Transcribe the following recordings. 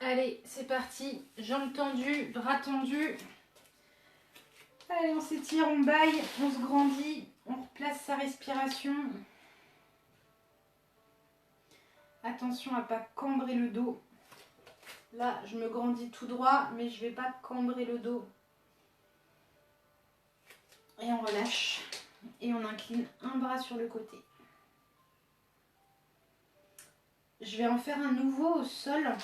Allez, c'est parti. Jambes tendues, bras tendus. Allez, on s'étire, on baille, on se grandit, on replace sa respiration. Attention à ne pas cambrer le dos. Là, je me grandis tout droit, mais je ne vais pas cambrer le dos. Et on relâche. Et on incline un bras sur le côté. Je vais en faire un nouveau au sol.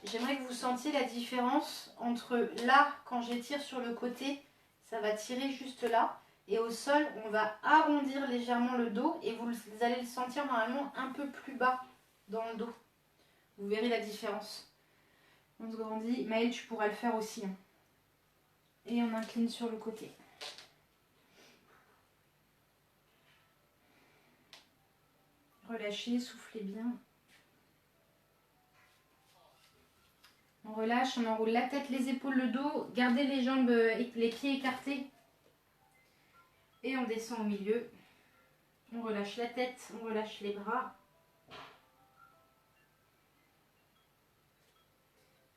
J'aimerais que vous sentiez la différence entre là, quand j'étire sur le côté, ça va tirer juste là. Et au sol, on va arrondir légèrement le dos et vous allez le sentir normalement un peu plus bas dans le dos. Vous verrez la différence. On se grandit. Maëlle, tu pourras le faire aussi. Et on incline sur le côté. Relâchez, soufflez bien. On relâche, on enroule la tête, les épaules, le dos. Gardez les jambes et les pieds écartés. Et on descend au milieu. On relâche la tête, on relâche les bras.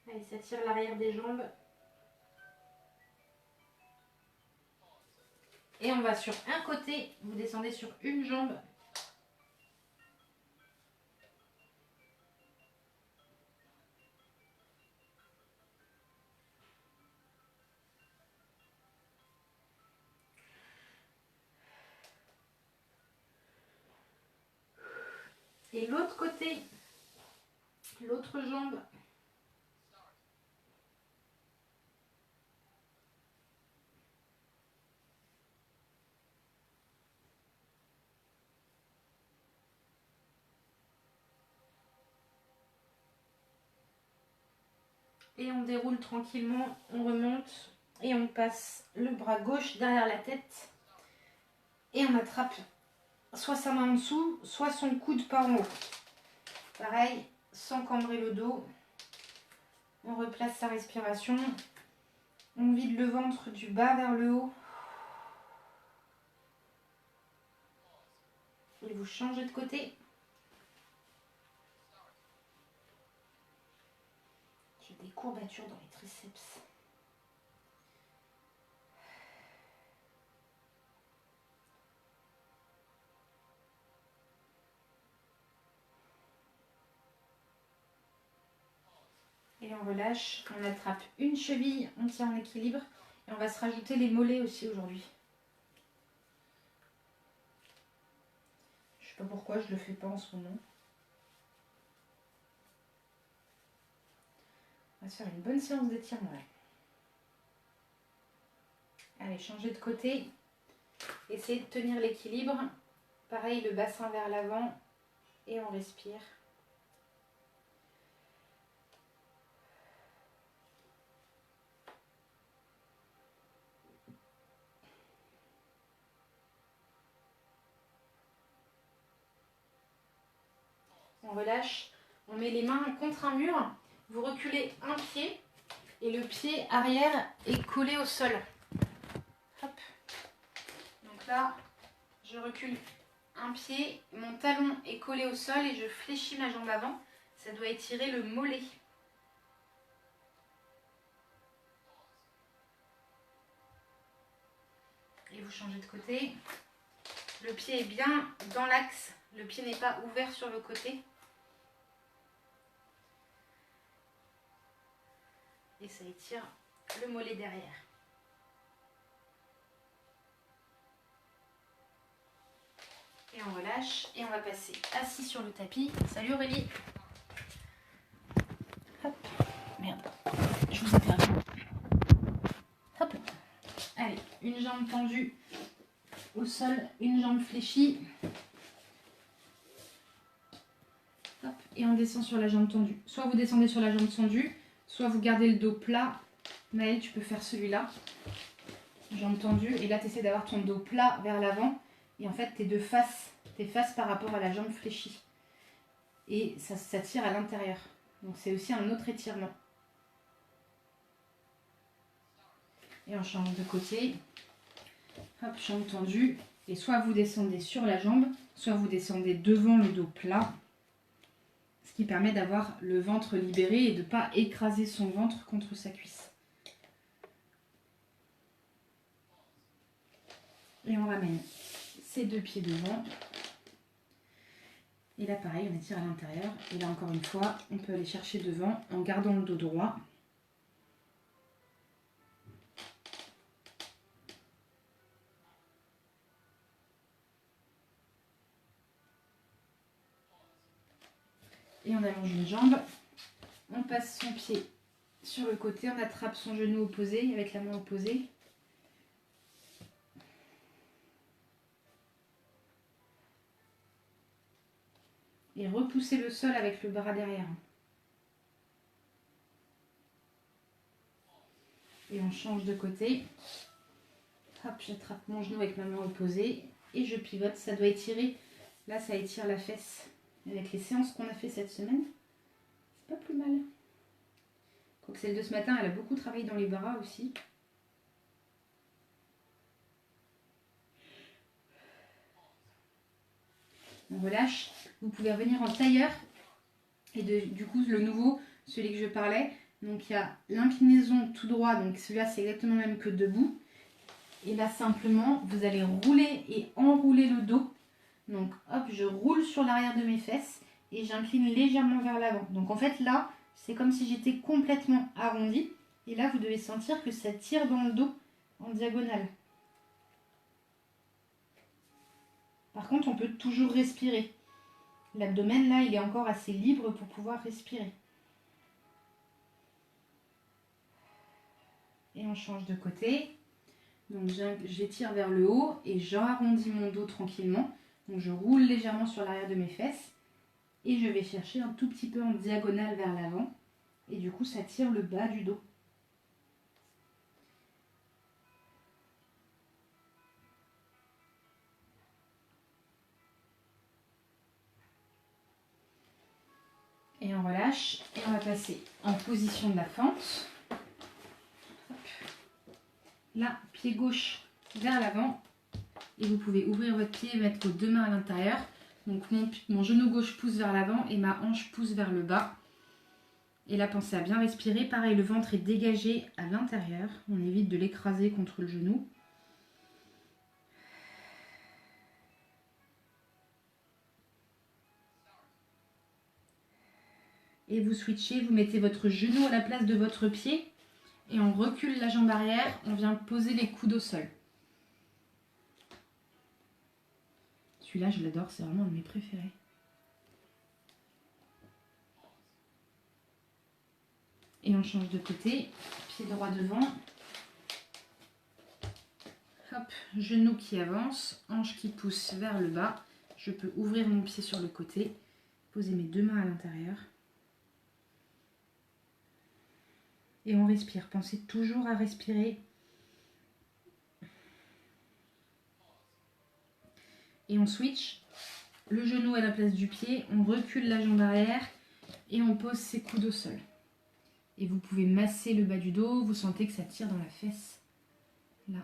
Allez, ça tire l'arrière des jambes. Et on va sur un côté. Vous descendez sur une jambe. Et l'autre côté, l'autre jambe. Et on déroule tranquillement, on remonte et on passe le bras gauche derrière la tête. Et on attrape soit sa main en dessous, soit son coude par en haut. Pareil, sans cambrer le dos. On replace sa respiration. On vide le ventre du bas vers le haut. Et vous changez de côté. J'ai des courbatures dans les triceps. Et on relâche, on attrape une cheville, on tient en équilibre. Et on va se rajouter les mollets aussi aujourd'hui. Je sais pas pourquoi je le fais pas en ce moment. On va se faire une bonne séance d'étirement là. Allez, changez de côté. Essayez de tenir l'équilibre. Pareil, le bassin vers l'avant. Et on respire. On relâche. On met les mains contre un mur. Vous reculez un pied. Et le pied arrière est collé au sol. Hop. Donc là, je recule un pied. Mon talon est collé au sol et je fléchis ma jambe avant. Ça doit étirer le mollet. Et vous changez de côté. Le pied est bien dans l'axe. Le pied n'est pas ouvert sur le côté. Et ça étire le mollet derrière. Et on relâche. Et on va passer assis sur le tapis. Salut Aurélie. Hop. Merde. Je vous ai perdu. Hop. Allez, une jambe tendue au sol, une jambe fléchie. Hop. Et on descend sur la jambe tendue. Soit vous descendez sur la jambe tendue, soit vous gardez le dos plat. Maëlle, tu peux faire celui-là. Jambe tendue. Et là, tu essaies d'avoir ton dos plat vers l'avant. Et en fait, tu es de face. Tu es face par rapport à la jambe fléchie. Et ça tire à l'intérieur. Donc, c'est aussi un autre étirement. Et on change de côté. Hop, jambe tendue. Et soit vous descendez sur la jambe, soit vous descendez devant le dos plat. Ce qui permet d'avoir le ventre libéré et de ne pas écraser son ventre contre sa cuisse. Et on ramène ces deux pieds devant. Et là pareil, on étire à l'intérieur. Et là encore une fois, on peut aller chercher devant en gardant le dos droit. Et on allonge une jambe. On passe son pied sur le côté, on attrape son genou opposé avec la main opposée. Et repousser le sol avec le bras derrière. Et on change de côté. Hop, j'attrape mon genou avec ma main opposée et je pivote. Ça doit étirer. Là, ça étire la fesse. Avec les séances qu'on a fait cette semaine, c'est pas plus mal. Quoique celle de ce matin, elle a beaucoup travaillé dans les bras aussi. On relâche. Vous pouvez revenir en tailleur. Et du coup, le nouveau, celui que je parlais, donc il y a l'inclinaison tout droit. Donc celui-là, c'est exactement le même que debout. Et là, simplement, vous allez rouler et enrouler le dos. Donc, hop, je roule sur l'arrière de mes fesses et j'incline légèrement vers l'avant. Donc, en fait, là, c'est comme si j'étais complètement arrondie. Et là, vous devez sentir que ça tire dans le dos en diagonale. Par contre, on peut toujours respirer. L'abdomen, là, il est encore assez libre pour pouvoir respirer. Et on change de côté. Donc, j'étire vers le haut et j'arrondis mon dos tranquillement. Donc, je roule légèrement sur l'arrière de mes fesses. Et je vais chercher un tout petit peu en diagonale vers l'avant. Et du coup, ça tire le bas du dos. Et on relâche. Et on va passer en position de la fente. Hop. Là, pied gauche vers l'avant. Et vous pouvez ouvrir votre pied et mettre vos deux mains à l'intérieur. Donc mon genou gauche pousse vers l'avant et ma hanche pousse vers le bas. Et là, pensez à bien respirer. Pareil, le ventre est dégagé à l'intérieur. On évite de l'écraser contre le genou. Et vous switchez, vous mettez votre genou à la place de votre pied. Et on recule la jambe arrière. On vient poser les coudes au sol. Celui-là, je l'adore. C'est vraiment un de mes préférés. Et on change de côté, pied droit devant. Hop, genou qui avance, hanche qui pousse vers le bas. Je peux ouvrir mon pied sur le côté, poser mes deux mains à l'intérieur. Et on respire. Pensez toujours à respirer. Et on switch. Le genou à la place du pied, on recule la jambe arrière et on pose ses coudes au sol. Et vous pouvez masser le bas du dos, vous sentez que ça tire dans la fesse. Là.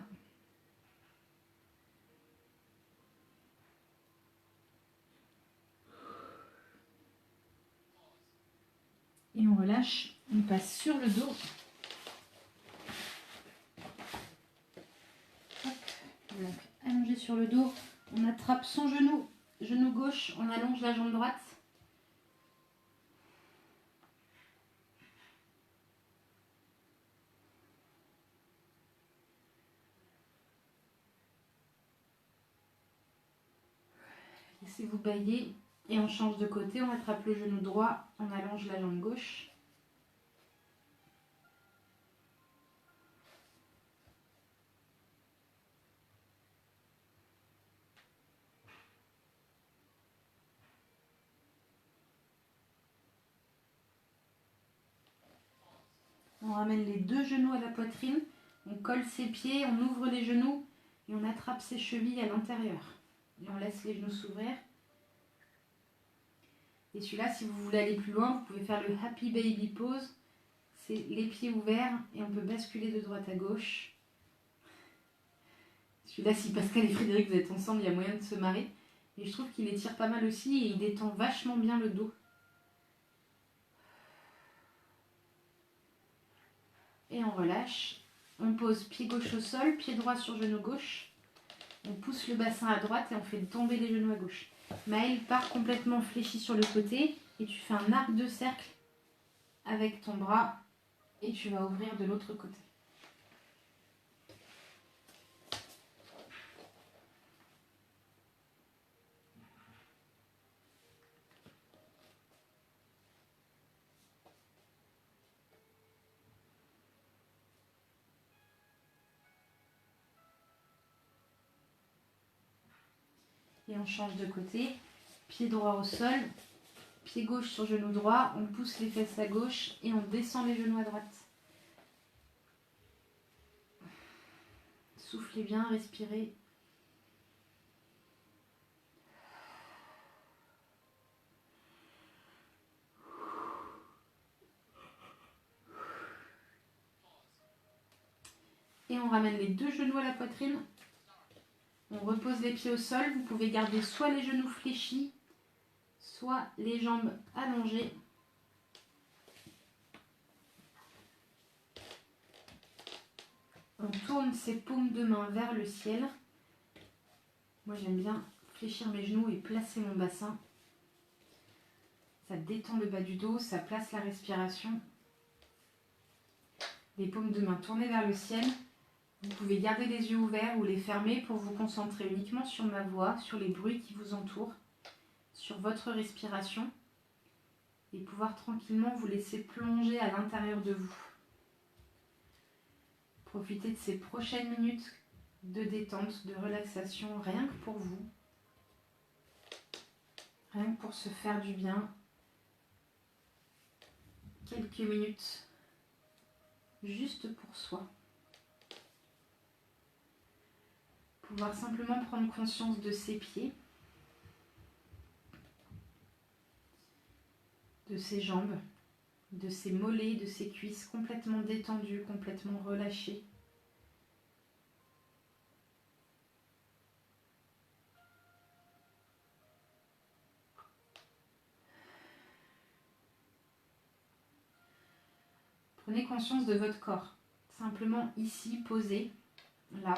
Et on relâche, on passe sur le dos. Hop. Donc, allongé sur le dos, on attrape son genou, genou gauche, on allonge la jambe droite. Laissez-vous bailler et on change de côté, on attrape le genou droit, on allonge la jambe gauche. On ramène les deux genoux à la poitrine, on colle ses pieds, on ouvre les genoux et on attrape ses chevilles à l'intérieur. Et on laisse les genoux s'ouvrir. Et celui-là, si vous voulez aller plus loin, vous pouvez faire le Happy Baby Pose. C'est les pieds ouverts et on peut basculer de droite à gauche. Celui-là, si Pascal et Frédéric vous êtes ensemble, il y a moyen de se marrer. Et je trouve qu'il étire pas mal aussi et il détend vachement bien le dos. Et on relâche. On pose pied gauche au sol, pied droit sur genou gauche. On pousse le bassin à droite et on fait tomber les genoux à gauche. Maëlle part complètement fléchie sur le côté et tu fais un arc de cercle avec ton bras et tu vas ouvrir de l'autre côté. Et on change de côté. Pied droit au sol, pied gauche sur genou droit, on pousse les fesses à gauche et on descend les genoux à droite. Soufflez bien, respirez. Et on ramène les deux genoux à la poitrine. On repose les pieds au sol. Vous pouvez garder soit les genoux fléchis, soit les jambes allongées. On tourne ses paumes de main vers le ciel. Moi, j'aime bien fléchir mes genoux et placer mon bassin. Ça détend le bas du dos, ça place la respiration. Les paumes de main tournées vers le ciel. Vous pouvez garder les yeux ouverts ou les fermer pour vous concentrer uniquement sur ma voix, sur les bruits qui vous entourent, sur votre respiration et pouvoir tranquillement vous laisser plonger à l'intérieur de vous. Profitez de ces prochaines minutes de détente, de relaxation, rien que pour vous, rien que pour se faire du bien. Quelques minutes juste pour soi. Pouvoir simplement prendre conscience de ses pieds, de ses jambes, de ses mollets, de ses cuisses complètement détendues, complètement relâchées. Prenez conscience de votre corps, simplement ici, posé, là.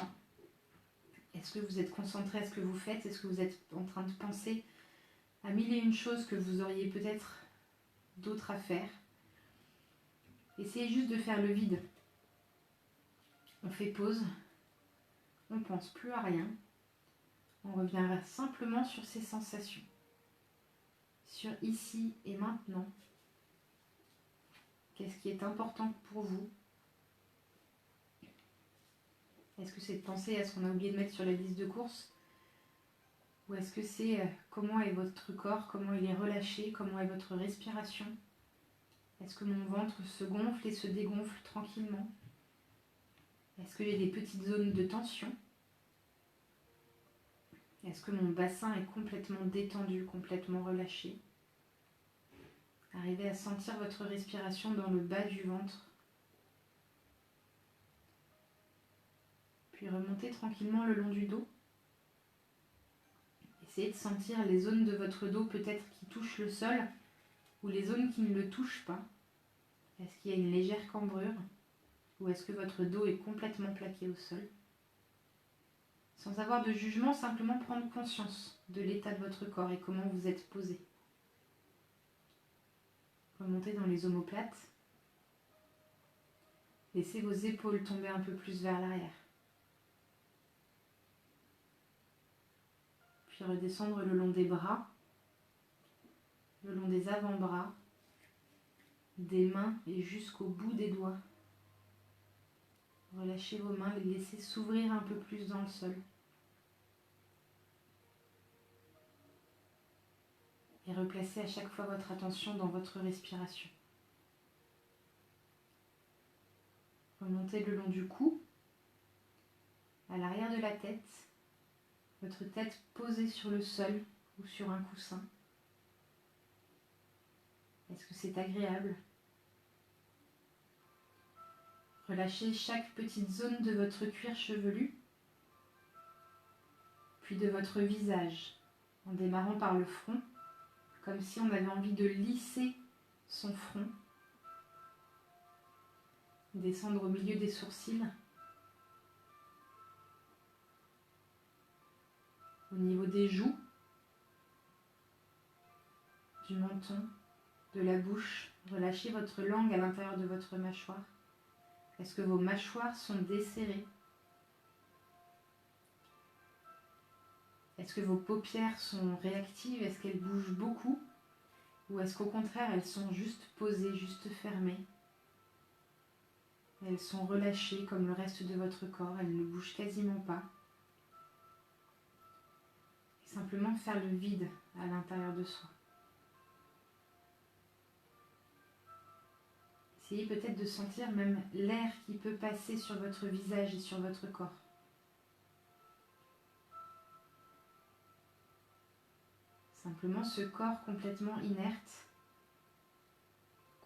Est-ce que vous êtes concentré à ce que vous faites? Est-ce que vous êtes en train de penser à mille et une choses que vous auriez peut-être d'autres à faire? Essayez juste de faire le vide. On fait pause, on ne pense plus à rien, on revient simplement sur ses sensations, sur ici et maintenant. Qu'est-ce qui est important pour vous? Est-ce que c'est de penser à ce qu'on a oublié de mettre sur la liste de courses? Ou est-ce que c'est comment est votre corps, comment il est relâché, comment est votre respiration? Est-ce que mon ventre se gonfle et se dégonfle tranquillement? Est-ce que j'ai des petites zones de tension? Est-ce que mon bassin est complètement détendu, complètement relâché? Arrivez à sentir votre respiration dans le bas du ventre. Puis remontez tranquillement le long du dos. Essayez de sentir les zones de votre dos peut-être qui touchent le sol ou les zones qui ne le touchent pas. Est-ce qu'il y a une légère cambrure ou est-ce que votre dos est complètement plaqué au sol? Sans avoir de jugement, simplement prendre conscience de l'état de votre corps et comment vous êtes posé. Remontez dans les omoplates. Laissez vos épaules tomber un peu plus vers l'arrière. Puis redescendre le long des bras, le long des avant-bras, des mains et jusqu'au bout des doigts. Relâchez vos mains, les laissez s'ouvrir un peu plus dans le sol. Et replacez à chaque fois votre attention dans votre respiration. Remontez le long du cou, à l'arrière de la tête, votre tête posée sur le sol ou sur un coussin. Est-ce que c'est agréable? Relâchez chaque petite zone de votre cuir chevelu, puis de votre visage, en démarrant par le front, comme si on avait envie de lisser son front. descendre au milieu des sourcils, au niveau des joues, du menton, de la bouche. Relâchez votre langue à l'intérieur de votre mâchoire. Est-ce que vos mâchoires sont desserrées? Est-ce que vos paupières sont réactives? Est-ce qu'elles bougent beaucoup? Ou est-ce qu'au contraire, elles sont juste posées, juste fermées? Elles sont relâchées comme le reste de votre corps, elles ne bougent quasiment pas. Et simplement faire le vide à l'intérieur de soi. Essayez peut-être de sentir même l'air qui peut passer sur votre visage et sur votre corps. Simplement ce corps complètement inerte,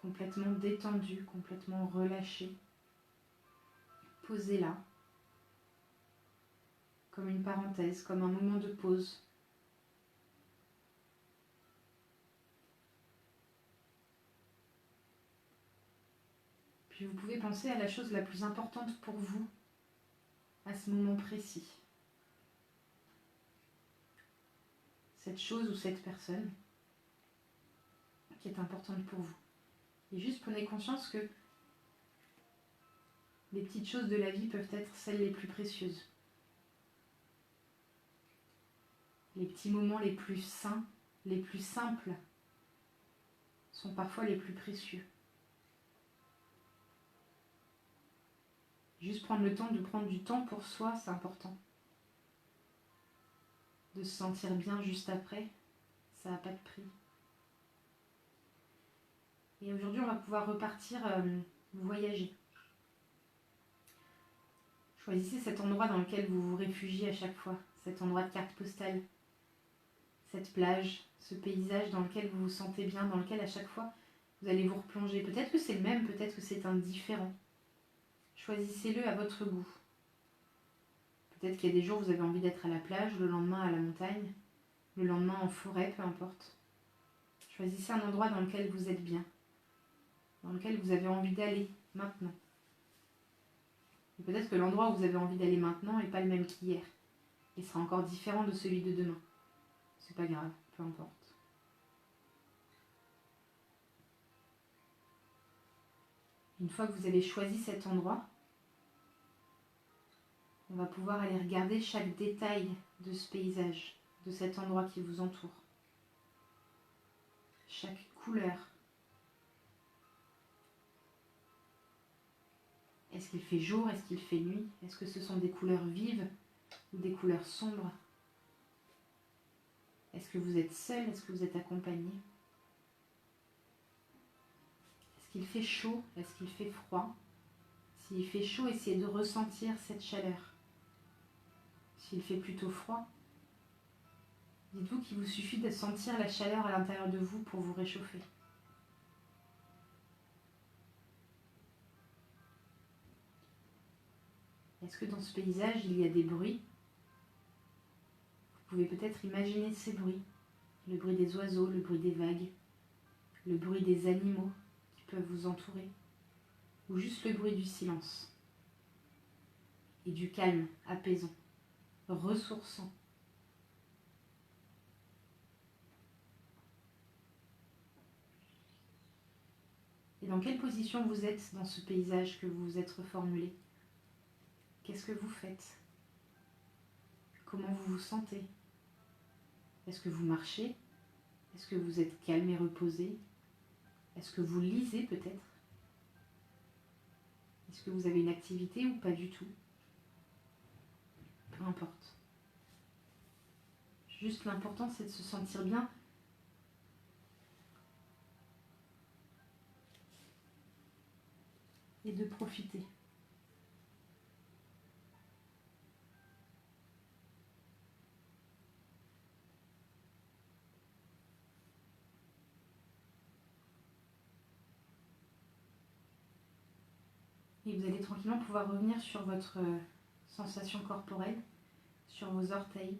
complètement détendu, complètement relâché. Posez là, comme une parenthèse, comme un moment de pause. Puis vous pouvez penser à la chose la plus importante pour vous, à ce moment précis. Cette chose ou cette personne qui est importante pour vous. Et juste prenez conscience que les petites choses de la vie peuvent être celles les plus précieuses. Les petits moments les plus sains, les plus simples, sont parfois les plus précieux. Juste prendre le temps de prendre du temps pour soi, c'est important. De se sentir bien juste après, ça n'a pas de prix. Et aujourd'hui, on va pouvoir repartir voyager. Choisissez cet endroit dans lequel vous vous réfugiez à chaque fois, cet endroit de carte postale, cette plage, ce paysage dans lequel vous vous sentez bien, dans lequel à chaque fois vous allez vous replonger. Peut-être que c'est le même, peut-être que c'est un différent. Choisissez-le à votre goût. Peut-être qu'il y a des jours où vous avez envie d'être à la plage, le lendemain à la montagne, le lendemain en forêt, peu importe. Choisissez un endroit dans lequel vous êtes bien, dans lequel vous avez envie d'aller maintenant. Et peut-être que l'endroit où vous avez envie d'aller maintenant n'est pas le même qu'hier, et sera encore différent de celui de demain. C'est pas grave, peu importe. Une fois que vous avez choisi cet endroit, on va pouvoir aller regarder chaque détail de ce paysage, de cet endroit qui vous entoure. Chaque couleur. Est-ce qu'il fait jour? Est-ce qu'il fait nuit? Est-ce que ce sont des couleurs vives ou des couleurs sombres? Est-ce que vous êtes seul? Est-ce que vous êtes accompagné? Est-ce qu'il fait chaud? Est-ce qu'il fait froid? S'il fait chaud, essayez de ressentir cette chaleur. S'il fait plutôt froid, dites-vous qu'il vous suffit de sentir la chaleur à l'intérieur de vous pour vous réchauffer. Est-ce que dans ce paysage, il y a des bruits? Vous pouvez peut-être imaginer ces bruits. Le bruit des oiseaux, le bruit des vagues, le bruit des animaux qui peuvent vous entourer, ou juste le bruit du silence et du calme apaisant, ressourçant. Et dans quelle position vous êtes dans ce paysage que vous vous êtes reformulé? Qu'est-ce que vous faites? Comment vous vous sentez? Est-ce que vous marchez? Est-ce que vous êtes calme et reposé? Est-ce que vous lisez peut-être? Est-ce que vous avez une activité ou pas du tout? Peu importe. Juste l'important, c'est de se sentir bien. Et de profiter. Et vous allez tranquillement pouvoir revenir sur votre sensation corporelle, sur vos orteils.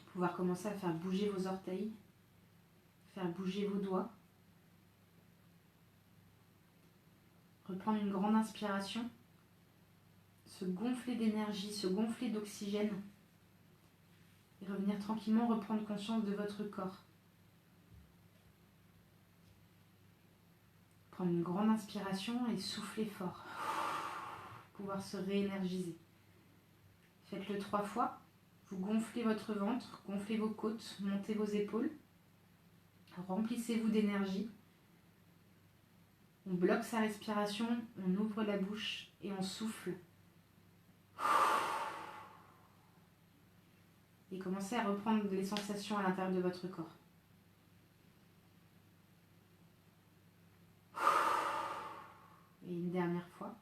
Pouvoir commencer à faire bouger vos orteils, faire bouger vos doigts. reprendre une grande inspiration, se gonfler d'énergie, se gonfler d'oxygène et revenir tranquillement reprendre conscience de votre corps. Prendre une grande inspiration et souffler fort. Pouvoir se réénergiser. Faites-le 3 fois. Vous gonflez votre ventre, gonflez vos côtes, montez vos épaules. Remplissez-vous d'énergie. On bloque sa respiration, on ouvre la bouche et on souffle. Et commencez à reprendre les sensations à l'intérieur de votre corps. Et une dernière fois.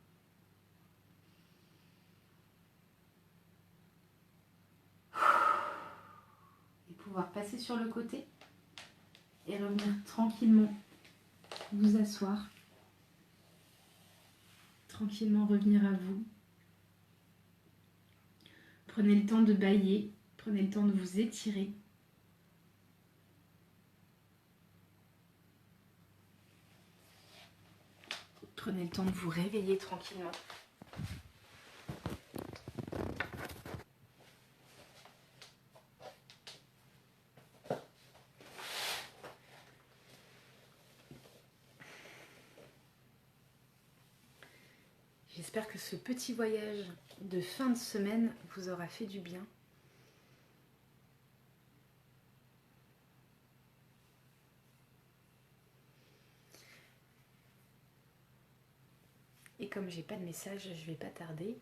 Et pouvoir passer sur le côté et revenir tranquillement vous asseoir. Tranquillement revenir à vous. Prenez le temps de bâiller, prenez le temps de vous étirer. Prenez le temps de vous réveiller tranquillement. J'espère que ce petit voyage de fin de semaine vous aura fait du bien. Et comme j'ai pas de message, je vais pas tarder.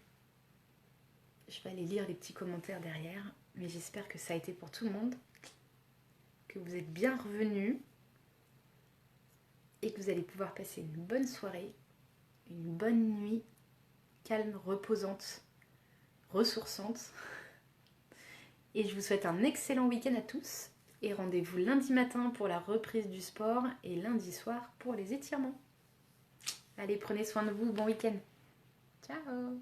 Je vais aller lire les petits commentaires derrière, mais j'espère que ça a été pour tout le monde, que vous êtes bien revenus et que vous allez pouvoir passer une bonne soirée, une bonne nuit, calme, reposante, ressourçante. Et je vous souhaite un excellent week-end à tous et rendez-vous lundi matin pour la reprise du sport et lundi soir pour les étirements. Allez, prenez soin de vous, bon week-end. Ciao!